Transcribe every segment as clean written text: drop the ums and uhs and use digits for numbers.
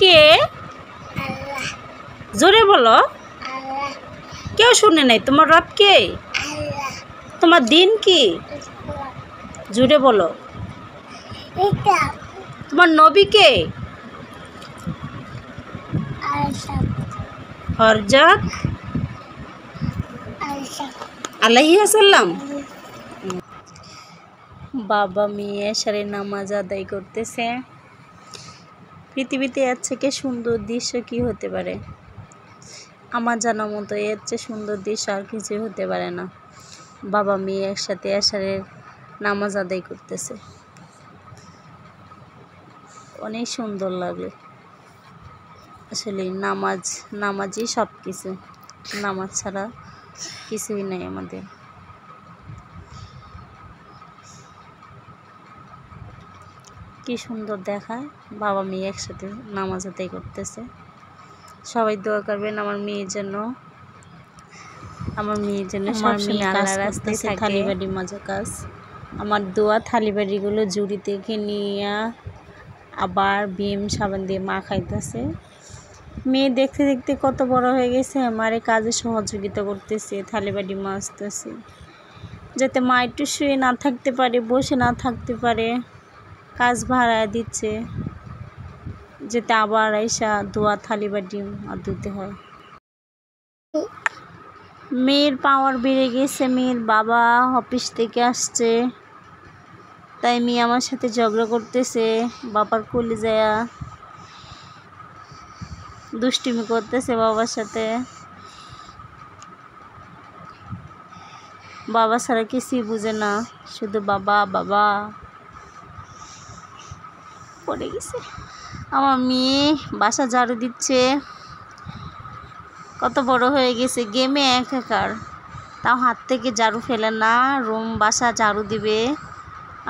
কে? জোরে বলো। কেউ শুনে নাই। তোমার রব কে? তোমার দিন কি? জোরে বলো। তোমার নবী কে? হযরত আলাইহিস সালাম। বাবা মেয়ে এশারে নামাজ আদায় করতেছে। পৃথিবীতে এর থেকে সুন্দর দৃশ্য কি হতে পারে? আমার জানা মতো এর চেয়ে সুন্দর দৃশ্য আর কিছু হতে পারে না। বাবা মেয়ে একসাথে এশারের নামাজ আদায় করতেছে। অনেক সুন্দর লাগে। আসলে নামাজই সব কিছু। নামাজ ছাড়া কিছুই নাই আমাদের। কি সুন্দর দেখায়, বাবা মেয়ে একসাথে নামাজ আদায় করতেছে। সবাই দোয়া করবেন আমার মেয়ের জন্য। সবসময় আল্লাহর রাস্তায় থাকে। থালিবাড়ি মজা কাজ। আমার দোয়া থালিবাড়িগুলো জুড়ি থেকে নিয়ে আবার ভীম সাবান দিয়ে মাখাইতেছে। মেয়ে দেখতে দেখতে কত বড় হয়ে গেছে, মারে কাজে সহযোগিতা করতেছে, থালিবাড়ি মাজতেছে, যাতে মা একটু শুয়ে না থাকতে পারে, বসে না থাকতে পারে। কাজ ভাড়ায় দিচ্ছে, যাতে আবার আইসা ধোয়া থালিবাড়ি ধুতে হয়। মেয়ের পাওয়ার বেড়ে গেছে। মেয়ের বাবা অফিস থেকে আসছে, তাই মেয়ে আমার সাথে ঝগড়া করতেছে। বাবার কোলে যায়া দুষ্টুমি করতেছে বাবার সাথে। বাবা ছাড়া কিছুই বুঝে না, শুধু বাবা বাবা পড়ে গেছে। আমার মেয়ে বাসা ঝাড়ু দিচ্ছে। কত বড় হয়ে গেছে, গেমে একাকার, তাও হাত থেকে ঝাড়ু ফেলে না, রুম বাসা ঝাড়ু দিবে।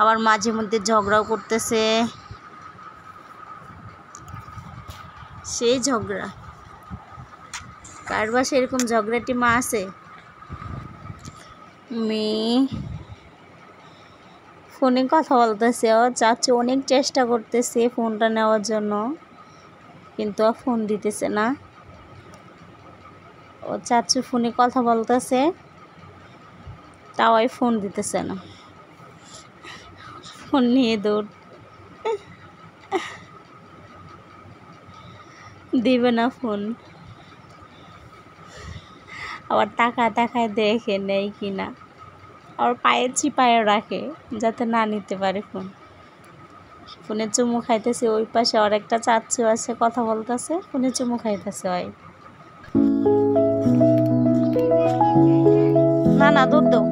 আবার মাঝে মধ্যে ঝগড়াও করতেছে। সেই ঝগড়া, কার বাসায় এরকম ঝগড়াটি মা আছে? মেয়ে ফোনে কথা বলতেছে। ও চাচু অনেক চেষ্টা করতেছে ফোনটা নেওয়ার জন্য, কিন্তু ফোন দিতেছে না। ও চাচু ফোনে কথা বলতেছে, তাও ফোন দিতেছে না। ফোন নিয়ে দৌড়, দিবে না ফোন। আবার তাকায় দেখে নেই কিনা, আবার পায়ের চিপায়ে রাখে যাতে না নিতে পারে ফোন। ফোনে চুমু খাইতেছে। ওই পাশে আর একটা চাচু আছে, কথা বলতেছে, ফোনে চুমু খাইতেছে। হয় না, দুধ দাও।